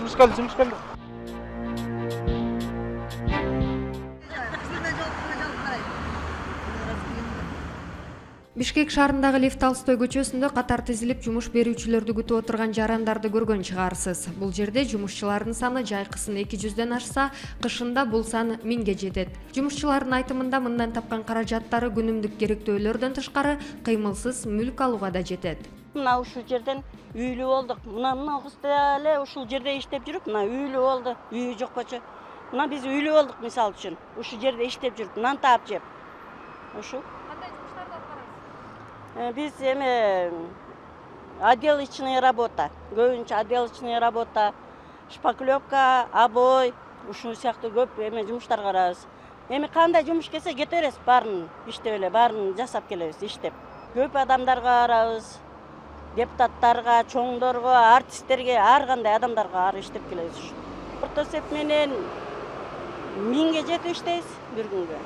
жұмыс келді. Бишкек шаарындагы Лев Толстой көчөсүндө катар тизилип жумуш берүүчүлөрдү күтүп отурган жарандарды көргөн чыгарсыз. Бул жерде жумушчулардын саны жайкысын 200дөн ашса, кышында бул сан 1000ге жетет. Жумушчулардын айтымында мындан тапкан каражаттары күнүмдүк керектөөлөрдөн тышкары кыймылсыз мүлк алууга да жетет. Мына ушул жерден үйлүү болдук. Мына кызды эле ушул жерде иштеп жүрүп, мына үйлүү болду. Үйү жок болчу. Мына биз үйлүү болдук мисалы үчүн. Ушул жерде иштеп жүрүп, нан таап жеп. Ушул. Кандай жумуштарды алып карайсыз? Biz отделочная работа, көбүнчө отделочная работа, шпаклевка, обой, ушул сыяктуу көп жумуштар карабыз. Кандай жумуш келсе кете беребиз, баарын иштеп эле, баарын жасап келебиз, иштеп. Көп адамдарга карабыз, депутаттарга, чоңдорго, артисттерге, ар кандай адамдарга ар иштеп келебиз. Орто эсеп менен 1000ге жетип иштейбиз бир күнгө.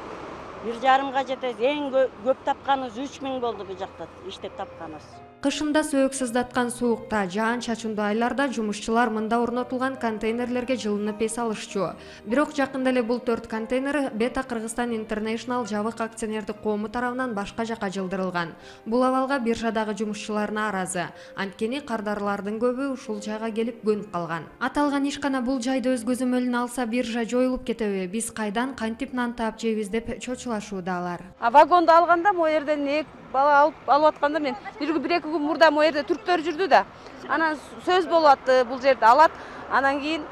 1,5-га жетет. Эң көп тапканыбыз 3000 болду бу жакта иштеп тапканыбыз. Кышында сөөк сыздаткан суукта, жаан-чачындуу айларда жумушчулар мында орнотулган контейнерлерге жылынып эс алышчу. Бирок жакында эле бул 4 контейнер Бета Кыргызстан International жабык акционердик коому тарабынан башка жакка жылдырылган. Бул абалга биржадагы жумушчулар нааразы. Анткени кардарлардын көбү ушул жайга келип көнүп калган. Аталган ишкана бул жайды өз көзөмөлүнө алса биржа жоюлуп кетеби? Биз кайдан кантип нан таап жейбиз деп чочулашууда алар. Вагонду алганда могу жерден бала алып атканда мен 1-2 күн мурда могу жерде түрктөр жүрдү да. Анан сөз болуп атты, бул жерде алат. Анан кийин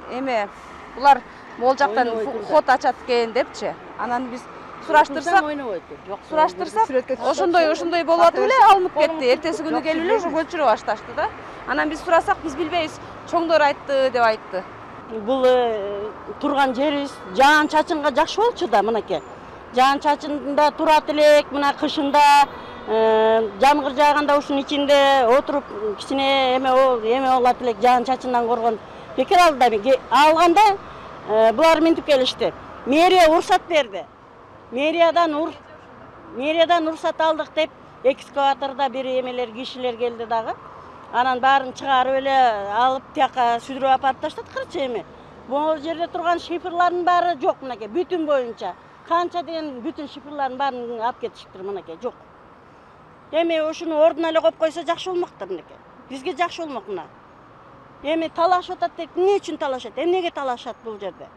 булар могул жактан ход ачат экен депчи. Анан биз сураштырсак, ошондой болуп атып эле алынып кетти. Эртеси күнү келип эле ошо көчүрө башташты да. Анан биз сурасак, биз билбейбиз, чоңдор айтты деп айтты. Бул турган жерибиз жаан-чачынга жакшы болчу да, мынакей. Жаан-чачында турат элек, мына кышында жамгыр жааганда ушунун ичинде отуруп кичине эме болот элек, жаан-чачындан коргон. Бекер алганда булар минтип келишти. Мэрия уруксат берди. Мэриядан уруксат алдык деп экскаваторда бир эмелер кишилер келди дагы. Анан баарын чыгарып эле алып тияка сүдүрүп апарып таштаткырчы Бул жерде турган шифрлардын баары жок мынакей, бүтүн боюнча. Канча деген бүтүн шифрлардын баарын алып кетишиптир мынакей, жок. Ушуну ордуна эле коюп койсо жакшы болмоктур мынакей. Бизге жакшы болмок мына. Талашып атат деп, эмне үчүн талашат? Эмнеге талашат бул жерде?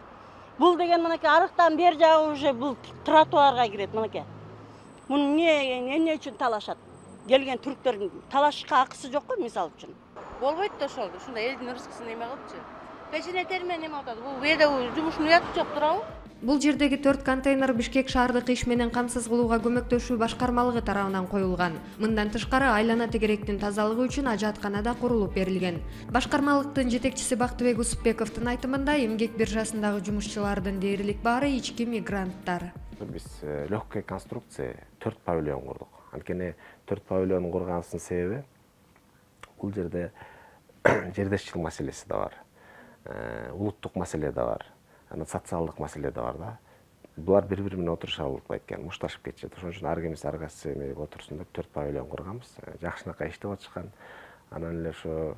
Бул деген мынакей арыктан бер жагы уже бул тротуарга кирет мынакей. Муну эмне үчүн талашат? Келген түрктөрдүн талашышка акысы жок го мисалы үчүн. Болбойт да ошол. Ушундай элдин рызкысын эме кылыпчы. Пешене термен эме атат. Бул бул жерде жумуштун уяты жок турабы? Бул жердеги 4 контейнер Бишкек шаардык иш менен камсыз кылууга көмөктөшүү башкармалыгы тарабынан коюлган. Мындан тышкары айлана тегеректин тазалыгы үчүн ажаткана да курулуп берилген. Башкармалыктын жетекчиси Бактыбек Усупбековдун айтымында эмгек биржасындагы жумушчулардын дээрлик баары ички мигранттар. Биз легкая конструкция 4 павильон курдук. Анткени 4 павильон курганыбыздын себеби бул жерде жердешчилик маселеси да бар. Улуттук маселе да бар. Социалдык маселе да бар да. Булар бири-бири менен отуруша албайт экен, мушташып кетишет. Ошон үчүн ар кимиси ар кайсы отурсун деп 4 павильон курганбыз. Жакшынакай иштеп атышкан. Анан эле ошо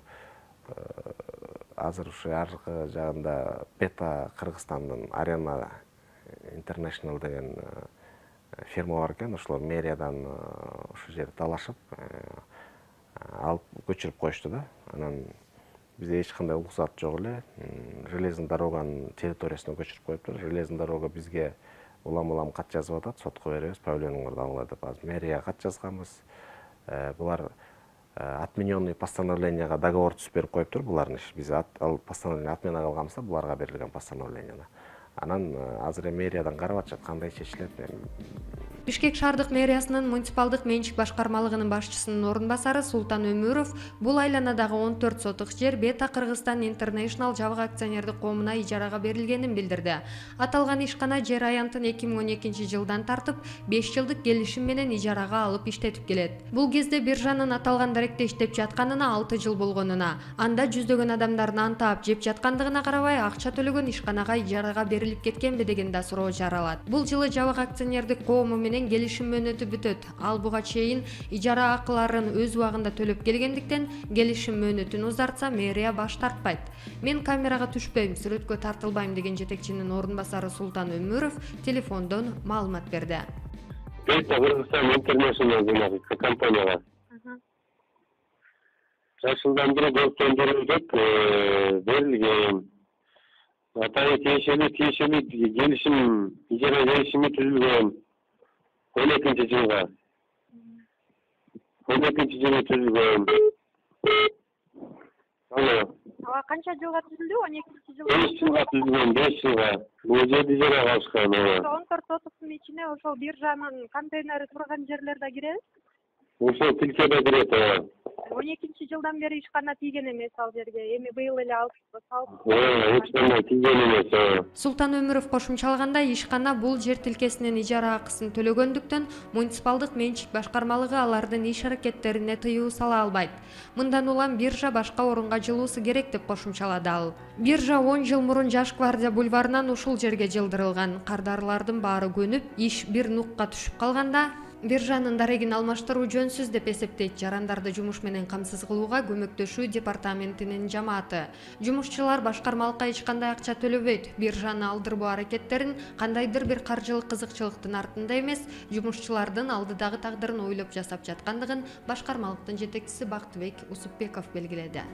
азыр ушу аркы жагында Бета Кыргызстандын Arena International деген фирма бар экен. Ошолор мэриядан ошол жерди талашып алып көчүрүп коюшту да. Анан бизде эч кандай уруксат жок эле. Железный дороганын территориясына көчүрүп коюптур. Железный дорога бизге улам кат жазып атат, сотко беребиз, павильонгорду алгыла деп. Азыр мэрияга кат жазганбыз. Булар отмененный постановленияга договор түзүп берип коюптур булардын иши. Биз ал постановление отмена кылганбызда буларга берилген постановлениени. Анан азыр мэриядан карап атышат кандай чечилет. Бишкек шаардык мэриясынын муниципалдык менчик башкармалыгынын башчысынын орун басары Султан Өмүров бул айланадагы 14 сотук жер Бета Кыргызстан International жабык акционердик коомуна ижарага берилгенин билдирди. Аталган ишкана жер аянтын 2012 жылдан тартып 5 жылдык келишим менен ижарага алып иштетип келет. Бул кезде биржанын аталган даректе иштеп жатканына 6 жыл болгонуна, анда жүздөгөн адамдар нан таап жеп жаткандыгына карабай акча төлөгөн ишканага ижарага берилип кеткенби деген да суроо жаралат. Бул жылы жабык акционердик коому менен менен келишим мөөнөтү бүтөт. Ал буга чейин ижара акыларын өз убагында төлөп келгендиктен келишим мөөнөтүн узартса мэрия баш тартпайт. Мен камерага түшпөйм, сүрөткө тартылбайм деген жетекчинин орун басары Султан Өмүров телефондон маалымат берди. Кыргызстан Интернешнл компанияга. Жашылдандыруу көптөндүрүлүп берилген. Атайын тиешелүү келишим, ижара келишими түзүлгөн 12-жылга. 12-жылы түзүлгөн. Канча жылга түзүлдү? 12-жылга. 5 жылга түзүлгөн, 5 жылга. Бул жерде ижара калышкан. 14 сотуктун ичине ошол биржанын контейнери турган жерлер да кирет? Ошол тилкеде кирет. 12-жылдан бери ишкана тийген эмес ал жерге. Эми быйыл эле алып салып. Ешкандай тийген эмес. Султан Өмүров кошумчалагандай, ишкана бул жер тилкесинен ижара акысын төлөгөндүктөн муниципалдык менчик башкармалыгы алардын иш аракеттерине тыюу сала албайт. Мындан улам биржа башка орунга жылуусу керек деп кошумчалады ал. Биржа 10 жыл мурун Жаш гвардия бульварынан ушул жерге жылдырылган. Кардарлардын баары көнүп, иш бир нукка түшүп калганда биржанын дарегин алмаштыруу жөнсүз деп эсептейт жарандарды жумуш менен камсыз кылууга көмөктөшүү департаментинин жамааты. Жумушчулар башкармалыкка эч кандай акча төлөбөйт. Биржаны алдырбоо аракеттерин кандайдыр бир каржылык кызыкчылыктын артында эмес, жумушчулардын алдыдагы тагдырын ойлоп жасап жаткандыгын башкармалыктын жетекчиси Бактыбек Усупбеков белгиледи.